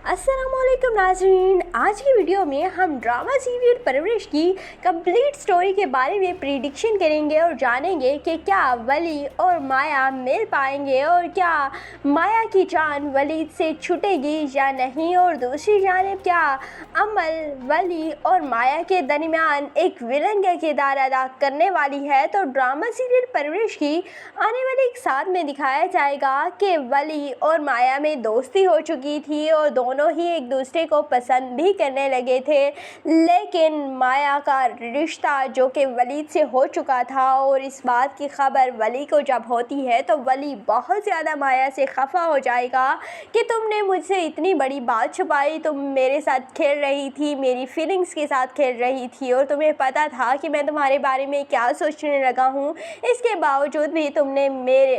अस्सलाम वालेकुम नाज़रीन, आज की वीडियो में हम ड्रामा सीरियल परवरिश की कंप्लीट स्टोरी के बारे में प्रिडिक्शन करेंगे और जानेंगे कि क्या वली और माया मिल पाएंगे और क्या माया की जान वलीद से छूटेगी या नहीं, और दूसरी जानिब क्या अमल वली और माया के दरमियान एक विलन का किरदार अदा करने वाली है। तो ड्रामा सीरियल परवरिश की आने वाले एक साथ में दिखाया जाएगा कि वली और माया में दोस्ती हो चुकी थी और दोनों ही एक दूसरे को पसंद भी करने लगे थे, लेकिन माया का रिश्ता जो कि वलीद से हो चुका था और इस बात की खबर वली को जब होती है तो वली बहुत ज़्यादा माया से खफा हो जाएगा कि तुमने मुझसे इतनी बड़ी बात छुपाई, तुम मेरे साथ खेल रही थी, मेरी फीलिंग्स के साथ खेल रही थी और तुम्हें पता था कि मैं तुम्हारे बारे में क्या सोचने लगा हूँ, इसके बावजूद भी तुमने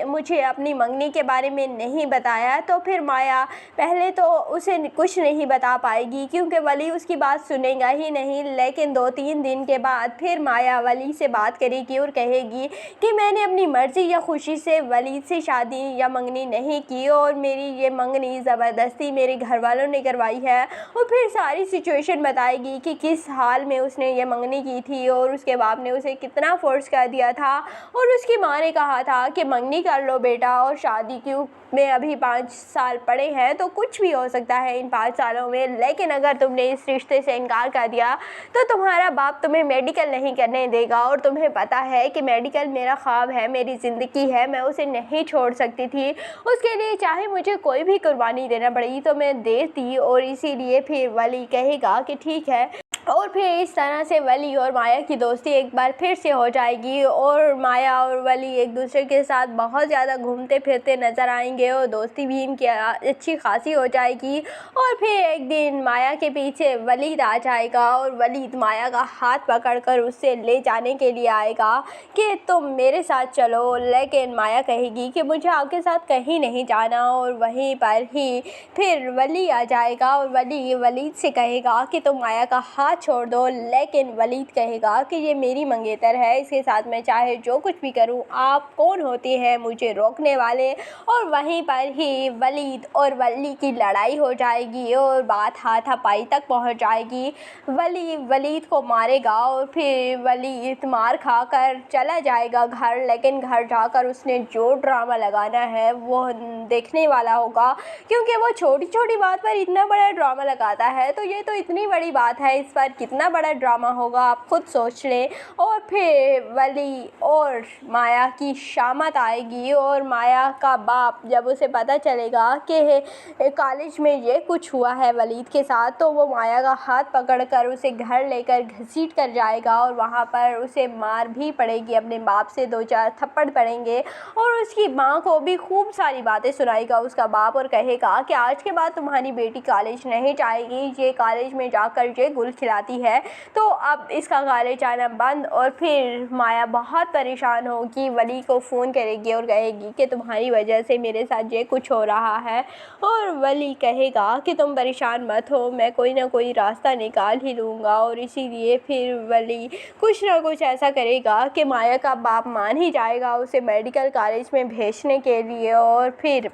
मुझे अपनी मंगनी के बारे में नहीं बताया। तो फिर माया पहले तो उसे कुछ नहीं बता पाएगी क्योंकि वली उसकी बात सुनेगा ही नहीं, लेकिन 2-3 दिन के बाद फिर माया वली से बात करेगी और कहेगी कि मैंने अपनी मर्ज़ी या खुशी से वलीद से शादी या मंगनी नहीं की और मेरी ये मंगनी ज़बरदस्ती मेरे घर वालों ने करवाई है, और फिर सारी सिचुएशन बताएगी कि किस हाल में उसने ये मंगनी की थी और उसके बाप ने उसे कितना फोर्स कर दिया था और उसकी माँ ने कहा था कि मंगनी कर लो बेटा और शादी क्यों में अभी 5 साल पड़े हैं तो कुछ भी हो सकता है इन 5 सालों में, लेकिन अगर तुमने इस रिश्ते से इनकार कर दिया तो तुम्हारा बाप तुम्हें मेडिकल नहीं करने देगा और तुम्हें पता है कि मेडिकल मेरा ख्वाब है, मेरी ज़िंदगी है, मैं उसे नहीं छोड़ सकती थी, उसके लिए चाहे मुझे कोई भी कुर्बानी देना पड़ी तो मैं देती। और इसीलिए फिर वली कहेगा कि ठीक है, और फिर इस तरह से वली और माया की दोस्ती एक बार फिर से हो जाएगी और माया और वली एक दूसरे के साथ बहुत ज़्यादा घूमते फिरते नज़र आएंगे और दोस्ती भी इनकी अच्छी खासी हो जाएगी। और फिर एक दिन माया के पीछे वलीद आ जाएगा और वलीद माया का हाथ पकड़कर उससे ले जाने के लिए आएगा कि तुम मेरे साथ चलो, लेकिन माया कहेगी कि मुझे आपके साथ कहीं नहीं जाना, और वहीं पर ही फिर वली आ जाएगा और वली वलीद से कहेगा कि तुम माया का हाथ छोड़ दो, लेकिन वलीद कहेगा कि ये मेरी मंगेतर है, इसके साथ मैं चाहे जो कुछ भी करूं, आप कौन होते हैं मुझे रोकने वाले। और वहीं पर ही वलीद और वली की लड़ाई हो जाएगी और बात हाथापाई तक पहुंच जाएगी। वली वलीद को मारेगा और फिर वलीद मार खाकर चला जाएगा घर, लेकिन घर जाकर उसने जो ड्रामा लगाना है वो देखने वाला होगा क्योंकि वो छोटी छोटी बात पर इतना बड़ा ड्रामा लगाता है, तो ये तो इतनी बड़ी बात है, इस पर कितना बड़ा ड्रामा होगा आप खुद सोच लें। और फिर वली और माया की शामत आएगी और माया का बाप जब उसे पता चलेगा कि कॉलेज में ये कुछ हुआ है वलीद के साथ, तो वो माया का हाथ पकड़कर उसे घर लेकर घसीट कर जाएगा और वहाँ पर उसे मार भी पड़ेगी, अपने बाप से 2-4 थप्पड़ पड़ेंगे और उसकी माँ को भी खूब सारी बातें सुनाएगा उसका बाप और कहेगा कि आज के बाद तुम्हारी बेटी कॉलेज नहीं जाएगी, ये कॉलेज में जाकर ये गुल खिलाती है तो अब इसका कॉलेज आना बंद। और फिर माया बहुत परेशान होगी, वली को फ़ोन करेगी और कहेगी कि तुम्हारी वजह से मेरे साथ ये कुछ हो रहा है, और वली कहेगा कि तुम परेशान मत हो, मैं कोई ना कोई रास्ता निकाल ही लूँगा। और इसीलिए फिर वली कुछ ना कुछ ऐसा करेगा कि माया का बाप मान ही जाएगा उसे मेडिकल कॉलेज में भेजने के लिए, और फिर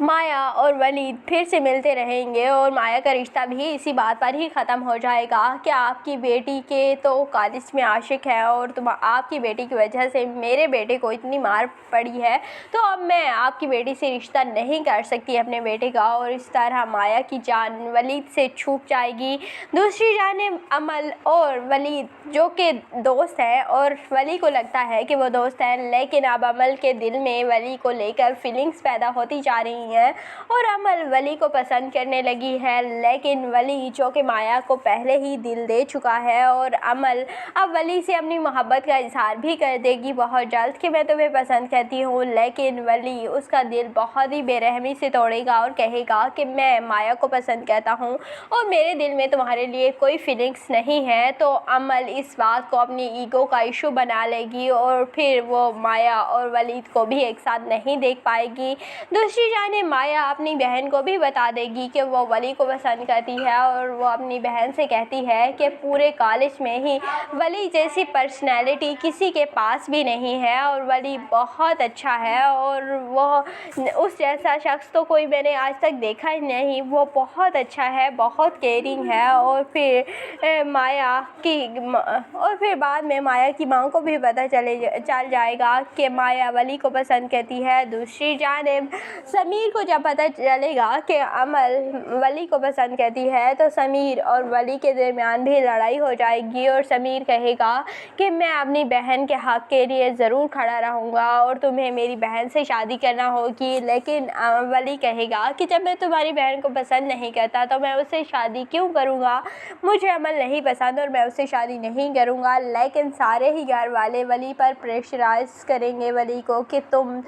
माया और वलीद फिर से मिलते रहेंगे और माया का रिश्ता भी इसी बात पर ही ख़त्म हो जाएगा कि आपकी बेटी के तो कॉलेज में आशिक है और आपकी बेटी की वजह से मेरे बेटे को इतनी मार पड़ी है, तो अब मैं आपकी बेटी से रिश्ता नहीं कर सकती अपने बेटे का। और इस तरह माया की जान वलीद से छूट जाएगी। दूसरी जानिब अमल और वलीद जो कि दोस्त हैं और वली को लगता है कि वो दोस्त हैं, लेकिन अब अमल के दिल में वली को लेकर फीलिंग्स पैदा होती जा रही है और अमल वली को पसंद करने लगी है, लेकिन वली जो कि माया को पहले ही दिल दे चुका है और अमल अब वली से अपनी मोहब्बत का इजहार भी कर देगी बहुत जल्द कि मैं तुम्हें पसंद करती हूँ, लेकिन वली उसका दिल बहुत ही बेरहमी से तोड़ेगा और कहेगा कि मैं माया को पसंद करता हूँ और मेरे दिल में तुम्हारे लिए कोई फीलिंग्स नहीं है। तो अमल इस बात को अपनी ईगो का इशू बना लेगी और फिर वो माया और वलीद को भी एक साथ नहीं देख पाएगी। दूसरी दूसरी जानिब माया अपनी बहन को भी बता देगी कि वो वली को पसंद करती है और वो अपनी बहन से कहती है कि पूरे कॉलेज में ही वली जैसी पर्सनैलिटी किसी के पास भी नहीं है और वली बहुत अच्छा है और वो उस जैसा शख्स तो कोई मैंने आज तक देखा ही नहीं, वो बहुत अच्छा है, बहुत केयरिंग है। और फिर बाद में माया की माँ को भी पता चल जाएगा कि माया वली को पसंद करती है। दूसरी जानिब समीर को जब पता चलेगा कि अमल वली को पसंद करती है तो समीर और वली के दरमियान भी लड़ाई हो जाएगी और समीर कहेगा कि मैं अपनी बहन के हक़ के लिए ज़रूर खड़ा रहूँगा और तुम्हें मेरी बहन से शादी करना होगी। लेकिन वली कहेगा कि जब मैं तुम्हारी बहन को पसंद नहीं करता तो मैं उससे शादी क्यों करूँगा, मुझे अमल नहीं पसंद और मैं उससे शादी नहीं करूँगा। लेकिन सारे ही घर वाले वली पर प्रेशराइज करेंगे वली को कि तुम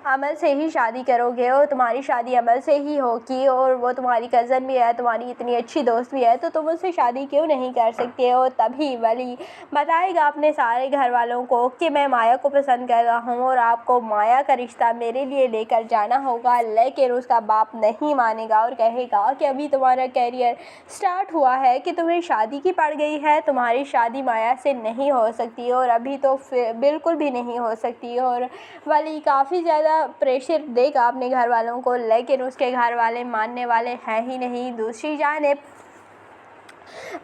अमल से ही शादी करोगे और तुम्हारी शादी अमल से ही होगी और वो तुम्हारी कज़न भी है, तुम्हारी इतनी अच्छी दोस्त भी है, तो तुम उससे शादी क्यों नहीं कर सकते हो। तभी वली बताएगा अपने सारे घर वालों को कि मैं माया को पसंद कर रहा हूँ और आपको माया का रिश्ता मेरे लिए लेकर जाना होगा। लेकिन उसका बाप नहीं मानेगा और कहेगा कि अभी तुम्हारा कैरियर स्टार्ट हुआ है कि तुम्हें शादी की पड़ गई है, तुम्हारी शादी माया से नहीं हो सकती और अभी तो बिल्कुल भी नहीं हो सकती। और वली काफ़ी ज़्यादा प्रेशर देगा अपने घर वालों को, लेकिन उसके घर वाले मानने वाले हैं ही नहीं। दूसरी जानिब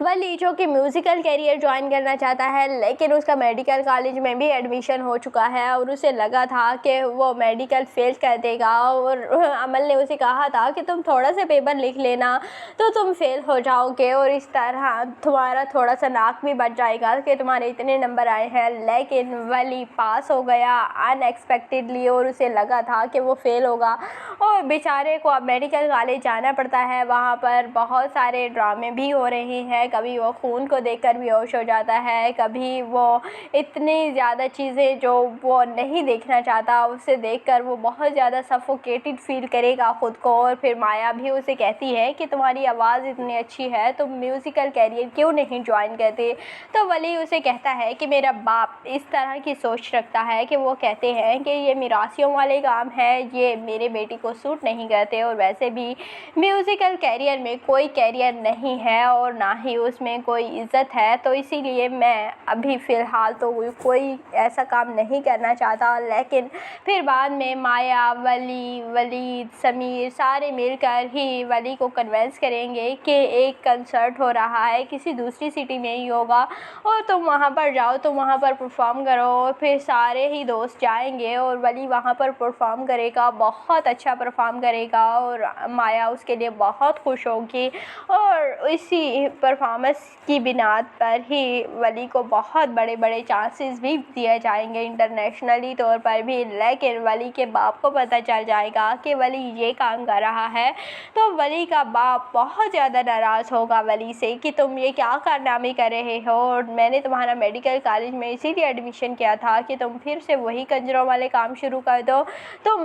वली जो कि म्यूज़िकल करियर ज्वाइन करना चाहता है लेकिन उसका मेडिकल कॉलेज में भी एडमिशन हो चुका है और उसे लगा था कि वो मेडिकल फेल कर देगा और अमल ने उसे कहा था कि तुम थोड़ा सा पेपर लिख लेना तो तुम फेल हो जाओगे और इस तरह तुम्हारा थोड़ा सा नाक भी बच जाएगा कि तुम्हारे इतने नंबर आए हैं। लेकिन वली पास हो गया अनएक्सपेक्टेडली और उसे लगा था कि वो फेल होगा और बेचारे को अब मेडिकल कॉलेज जाना पड़ता है। वहाँ पर बहुत सारे ड्रामे भी हो रहे हैं, कभी वो खून को देखकर बेहोश हो जाता है, कभी वो इतनी ज़्यादा चीज़ें जो वो नहीं देखना चाहता उसे देखकर वो बहुत ज़्यादा सफोकेटेड फील करेगा ख़ुद को। और फिर माया भी उसे कहती है कि तुम्हारी आवाज़ इतनी अच्छी है, तुम म्यूज़िकल कैरियर क्यों नहीं ज्वाइन करते। तो वली उसे कहता है कि मेरा बाप इस तरह की सोच रखता है कि वो कहते हैं कि ये मिरासियों वाले काम है, ये मेरे बेटी को सूट नहीं करते और वैसे भी म्यूज़िकल कैरियर में कोई कैरियर नहीं है और ना ही उसमें कोई इज़्ज़त है, तो इसीलिए मैं अभी फ़िलहाल तो कोई ऐसा काम नहीं करना चाहता। लेकिन फिर बाद में माया, वलीद, समीर सारे मिलकर ही वली को कन्विंस करेंगे कि एक कंसर्ट हो रहा है, किसी दूसरी सिटी में ही होगा और तुम वहाँ पर जाओ, तुम वहाँ पर परफॉर्म करो। और फिर सारे ही दोस्त जाएंगे और वली वहाँ पर परफॉर्म करेगा, बहुत अच्छा परफॉर्म करेगा और माया उसके लिए बहुत खुश होगी और इसी परफॉर्मेंस की बिनाद पर ही वली को बहुत बड़े बड़े चांसेस भी दिए जाएंगे इंटरनेशनली तौर पर भी। लेकिन वली के बाप को पता चल जाएगा कि वली ये काम कर रहा है तो वली का बाप बहुत ज़्यादा नाराज़ होगा वली से कि तुम ये क्या कारनामे कर रहे हो और मैंने तुम्हारा मेडिकल कॉलेज में इसीलिए एडमिशन किया था कि तुम फिर से वही कंजरों वाले काम शुरू कर दो, तुम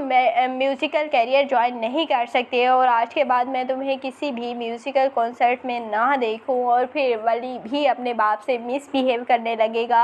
म्यूज़िकल कैरियर ज्वाइन नहीं कर सकते और आज के बाद मैं तुम्हें किसी भी म्यूज़िकल कॉन्सर्ट में ना देखूं। और फिर वली भी अपने बाप से मिसबिहेव करने लगेगा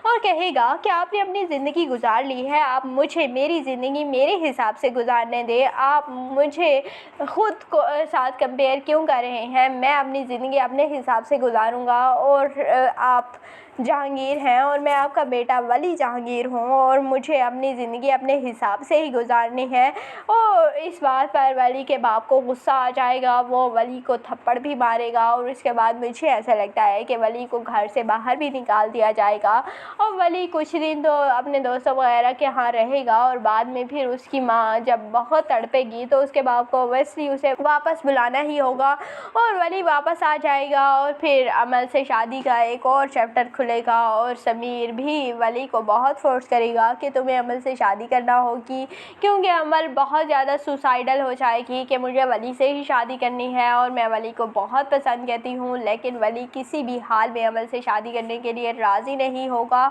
और कहेगा कि आपने अपनी ज़िंदगी गुजार ली है, आप मुझे मेरी ज़िंदगी मेरे हिसाब से गुजारने दें, आप मुझे ख़ुद को साथ कंपेयर क्यों कर रहे हैं, मैं अपनी ज़िंदगी अपने हिसाब से गुजारूँगा और आप जहांगीर हैं और मैं आपका बेटा वली जहांगीर हूँ और मुझे अपनी ज़िंदगी अपने हिसाब से ही गुजारनी है। और इस बात पर वली के बाप को गुस्सा आ जाएगा, वो वली को थप्पड़ भी मारेगा और इसके बाद मुझे ऐसा लगता है कि वली को घर से बाहर भी निकाल दिया जाएगा और वली कुछ दिन तो अपने दोस्तों वगैरह के यहाँ रहेगा और बाद में फिर उसकी माँ जब बहुत तड़पेगी तो उसके बाप को ऑब्वियसली उसे वापस बुलाना ही होगा और वली वापस आ जाएगा और फिर अमल से शादी का एक और चैप्टर खुलेगा और समीर भी वली को बहुत फोर्स करेगा कि तुम्हें अमल से शादी करना होगी क्योंकि अमल बहुत ज़्यादा सुसाइडल हो जाएगी कि मुझे वली से ही शादी करनी है और मैं वली को बहुत पसंद करती हूँ हूँ, लेकिन वली किसी भी हाल में अमल से शादी करने के लिए राज़ी नहीं होगा।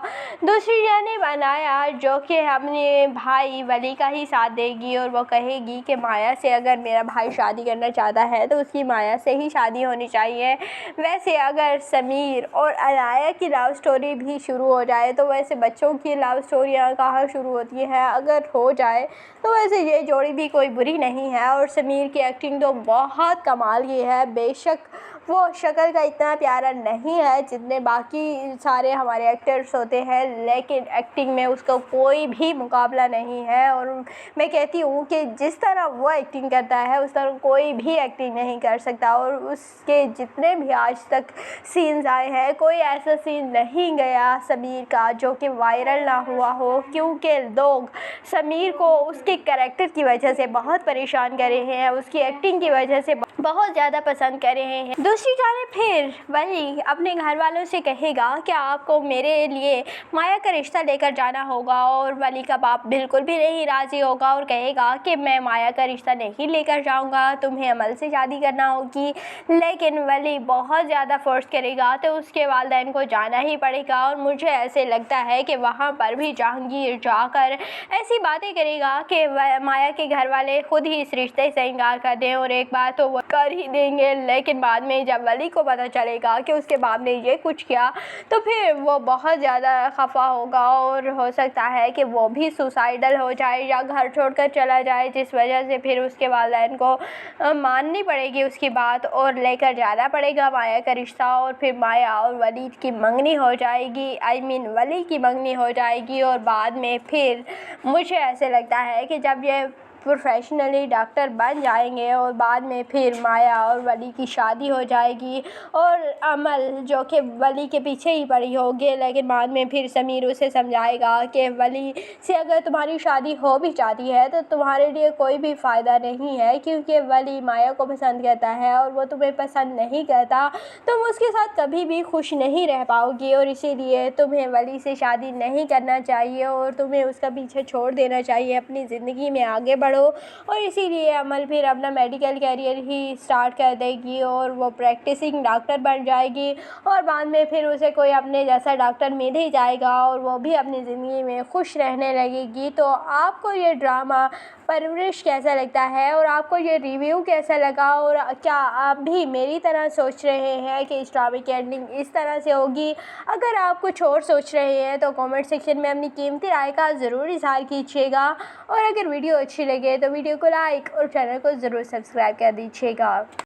दूसरी जानिब अनाया, जो कि अपने भाई वली का ही साथ देगी और वो कहेगी कि माया से अगर मेरा भाई शादी करना चाहता है तो उसकी माया से ही शादी होनी चाहिए। वैसे अगर समीर और अनाया की लव स्टोरी भी शुरू हो जाए तो वैसे बच्चों की लव स्टोरियाँ कहाँ शुरू होती हैं, अगर हो जाए तो वैसे ये जोड़ी भी कोई बुरी नहीं है। और समीर की एक्टिंग तो बहुत कमाल की है। बेशक वो शक्ल का इतना प्यारा नहीं है जितने बाकी सारे हमारे एक्टर्स होते हैं, लेकिन एक्टिंग में उसका कोई भी मुकाबला नहीं है। और मैं कहती हूँ कि जिस तरह वो एक्टिंग करता है उस तरह कोई भी एक्टिंग नहीं कर सकता। और उसके जितने भी आज तक सीन्स आए हैं, कोई ऐसा सीन नहीं गया समीर का जो कि वायरल ना हुआ हो, क्योंकि लोग समीर को उसके कैरेक्टर की वजह से बहुत परेशान कर रहे हैं, उसकी एक्टिंग की वजह से बहुत ज़्यादा पसंद कर रहे हैं। दूसरी जानिब फिर वली अपने घर वालों से कहेगा कि आपको मेरे लिए माया का रिश्ता लेकर जाना होगा, और वली का बाप बिल्कुल भी नहीं राज़ी होगा और कहेगा कि मैं माया का रिश्ता नहीं लेकर जाऊंगा, तुम्हें अमल से शादी करना होगी। लेकिन वली बहुत ज़्यादा फोर्स करेगा तो उसके वालिदैन को जाना ही पड़ेगा। और मुझे ऐसे लगता है कि वहाँ पर भी जहांगीर जाकर ऐसी बातें करेगा कि माया के घर वाले खुद ही इस रिश्ते से इनकार कर दें, और एक बार तो वो कर ही देंगे, लेकिन बाद में जब वली को पता चलेगा कि उसके बाप ने ये कुछ किया तो फिर वो बहुत ज़्यादा खफा होगा और हो सकता है कि वो भी सुसाइडल हो जाए या घर छोड़कर चला जाए, जिस वजह से फिर उसके वालिदैन को माननी पड़ेगी उसकी बात और लेकर जाना पड़ेगा माया का रिश्ता। और फिर माया और वली की मंगनी हो जाएगी, वली की मंगनी हो जाएगी। और बाद में फिर मुझे ऐसे लगता है कि जब ये प्रोफेशनली डॉक्टर बन जाएंगे और बाद में फिर माया और वली की शादी हो जाएगी, और अमल जो कि वली के पीछे ही पड़ी होगी, लेकिन बाद में फिर समीर उसे समझाएगा कि वली से अगर तुम्हारी शादी हो भी जाती है तो तुम्हारे लिए कोई भी फ़ायदा नहीं है, क्योंकि वली माया को पसंद करता है और वो तुम्हें पसंद नहीं करता, तुम उसके साथ कभी भी खुश नहीं रह पाओगी, और इसीलिए तुम्हें वली से शादी नहीं करना चाहिए और तुम्हें उसका पीछे छोड़ देना चाहिए, अपनी ज़िंदगी में आगे बढ़ो। और इसीलिए अमल फिर अपना मेडिकल कैरियर ही स्टार्ट कर देगी और वो प्रैक्टिसिंग डॉक्टर बन जाएगी, और बाद में फिर उसे कोई अपने जैसा डॉक्टर मिल ही जाएगा और वो भी अपनी ज़िंदगी में खुश रहने लगेगी। तो आपको ये ड्रामा परवरिश कैसा लगता है और आपको ये रिव्यू कैसा लगा, और क्या आप भी मेरी तरह सोच रहे हैं कि इस ड्रामे की एंडिंग इस तरह से होगी? अगर आप कुछ और सोच रहे हैं तो कमेंट सेक्शन में अपनी कीमती राय का ज़रूर इज़हार कीजिएगा, और अगर वीडियो अच्छी लगे तो वीडियो को लाइक और चैनल को ज़रूर सब्सक्राइब कर दीजिएगा।